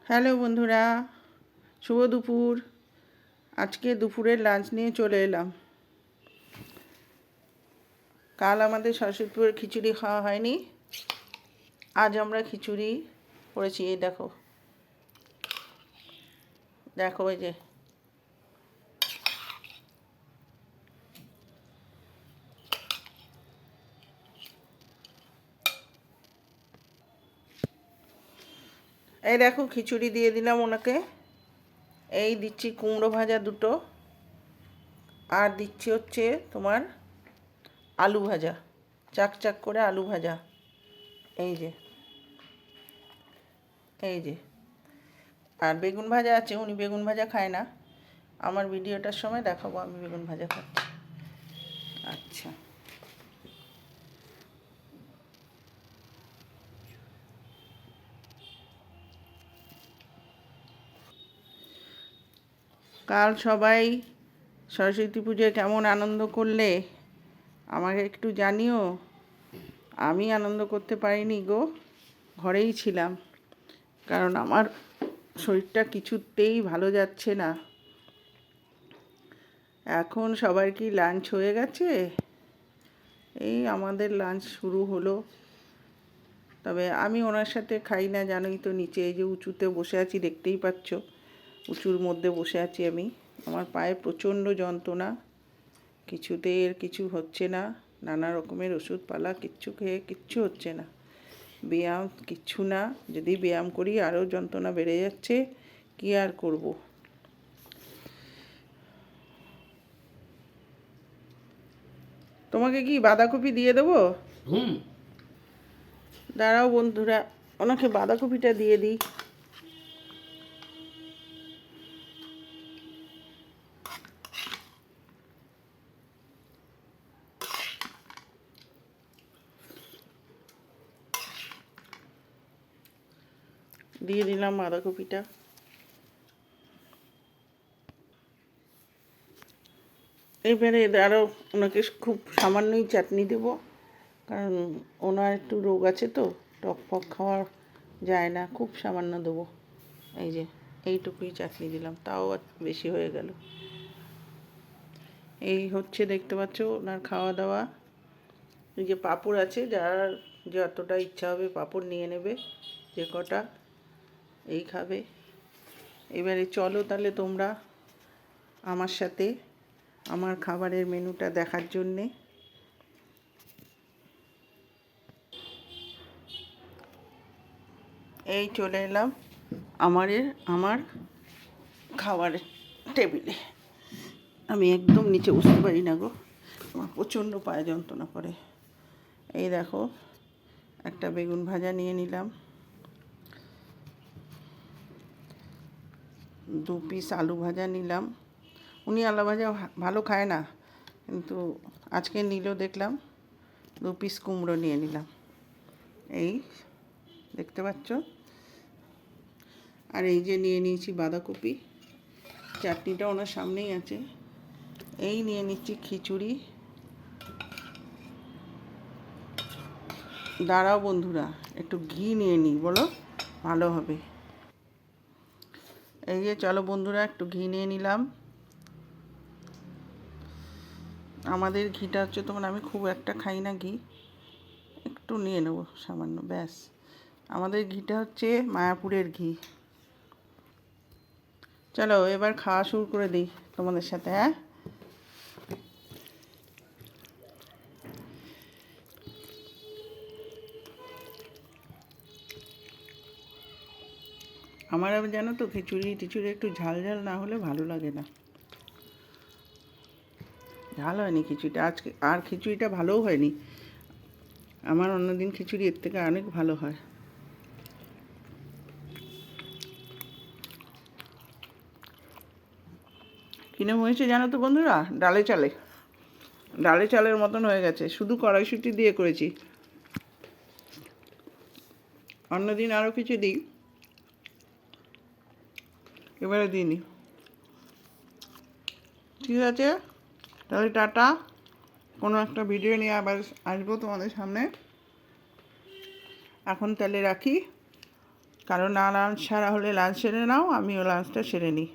Hello বন্ধুরা, শুভ দুপুর। আজকে দুপুরের লাঞ্চ নিয়ে চলে এলাম। কাল আমাদের সরস্বতীপুরের খিচুড়ি খাওয়া হয়নি, আজ আমরা খিচুড়ি করেছি। এই দেখো দেখো এই যে এই দেখো খিচুড়ি দিয়ে দিলাম ওনাকে। এই দিচ্ছি কুমড়ো ভাজা দুটো, আর দিচ্ছি হচ্ছে তোমার আলু ভাজা, চাক চাক করে আলু ভাজা। এই যে এই যে আর বেগুন ভাজা আছে, উনি বেগুন ভাজা খায় না। আমার ভিডিওটার সময় দেখাবো আমি বেগুন ভাজা খাচ্ছি। আচ্ছা, কাল সবাই সরস্বতী পুজোয় কেমন আনন্দ করলে আমাকে একটু জানিও। আমি আনন্দ করতে পারিনি গো, ঘরেই ছিলাম, কারণ আমার শরীরটা কিছুতেই ভালো যাচ্ছে না। এখন সবার কি লাঞ্চ হয়ে গেছে? এই আমাদের লাঞ্চ শুরু হলো, তবে আমি ওনার সাথে খাই না, জানোই তো। নিচে এই যে উঁচুতে বসে আছি, দেখতেই পাচ্ছ, উঁচুর মধ্যে বসে আছি আমি। আমার পায়ে প্রচণ্ড যন্ত্রণা, কিছুতেই এর কিছু হচ্ছে না। নানা রকমের ওষুধপালা কিচ্ছু খেয়ে কিচ্ছু হচ্ছে না, ব্যায়াম কিচ্ছু না। যদি ব্যায়াম করি আরও যন্ত্রণা বেড়ে যাচ্ছে, কী আর করব। তোমাকে কি বাঁধাকপি দিয়ে দেবো? দাঁড়াও বন্ধুরা, ওনাকে বাঁধাকপিটা দিয়ে দিই। দিয়ে দিলাম বাঁধাকপিটা। এবারে আরও ওনাকে খুব সামান্যই চাটনি দেবো, কারণ ওনার একটু রোগ আছে তো, টক ফক খাওয়া যায় না, খুব সামান্য দেবো। এই যে এইটুকুই চাটনি দিলাম, তাও বেশি হয়ে গেল। এই হচ্ছে, দেখতে পাচ্ছ ওনার খাওয়া দাওয়া। এই যে পাঁপড় আছে, যার যতটা ইচ্ছা হবে পাঁপড় নিয়ে নেবে, যে কটা এই খাবে। এবারে চলো তাহলে তোমরা আমার সাথে আমার খাবারের মেনুটা দেখার জন্যে। এই চলে এলাম আমার খাবারের টেবিলে। আমি একদম নিচে বসতে পারি না গো, আমার প্রচণ্ড পায়ে যন্ত্রণা করে। এই দেখো, একটা বেগুন ভাজা নিয়ে নিলাম, 2 পিস আলু ভাজা নিলাম। উনি আলু ভাজা ভালো খায় না, কিন্তু আজকে নিল দেখলাম। 2 পিস কুমড়ো নিয়ে নিলাম, এই দেখতে পাচ্ছ। আর এই যে নিয়ে নিয়েছি বাঁধাকপি, চাটনিটা ওনার সামনেই আছে। এই নিয়ে নিচ্ছি খিচুড়ি। দাঁড়াও বন্ধুরা, একটু ঘি নিয়ে নিই, বলো ভালো হবে। এই যে চলো বন্ধুরা, একটু ঘি নিয়ে নিলাম। আমাদের ঘিটা হচ্ছে তোমার, আমি খুব একটা খাই না ঘি, একটু নিয়ে নেব সামান্য, ব্যাস। আমাদের ঘিটা হচ্ছে মায়াপুরের ঘি। চলো এবার খাওয়া শুরু করে দিই তোমাদের সাথে। হ্যাঁ, আমার আবার জানো তো, খিচুড়ি টিচুড়ি একটু ঝাল ঝাল না হলে ভালো লাগে না। ঝাল হয়নি খিচুড়িটা আজকে, আর খিচুড়িটা ভালোও হয়নি। আমার অন্যদিন খিচুড়ি এর থেকে অনেক ভালো হয়। কিনে হয়েছে জানো তো বন্ধুরা, ডালে চালে, ডালে চালের মতন হয়ে গেছে, শুধু কড়াইশুঁটি দিয়ে করেছি। অন্যদিন আরও কিছু দিই, এবারে দিইনি। ঠিক আছে, তাহলে টাটা। কোনো একটা ভিডিও নিয়ে আবার আসবো তোমাদের সামনে। এখন তাহলে রাখি। কারণ না লাঞ্চ সারা হলে লাঞ্চ সেরে নাও, আমিও লাঞ্চটা সেরে নিই।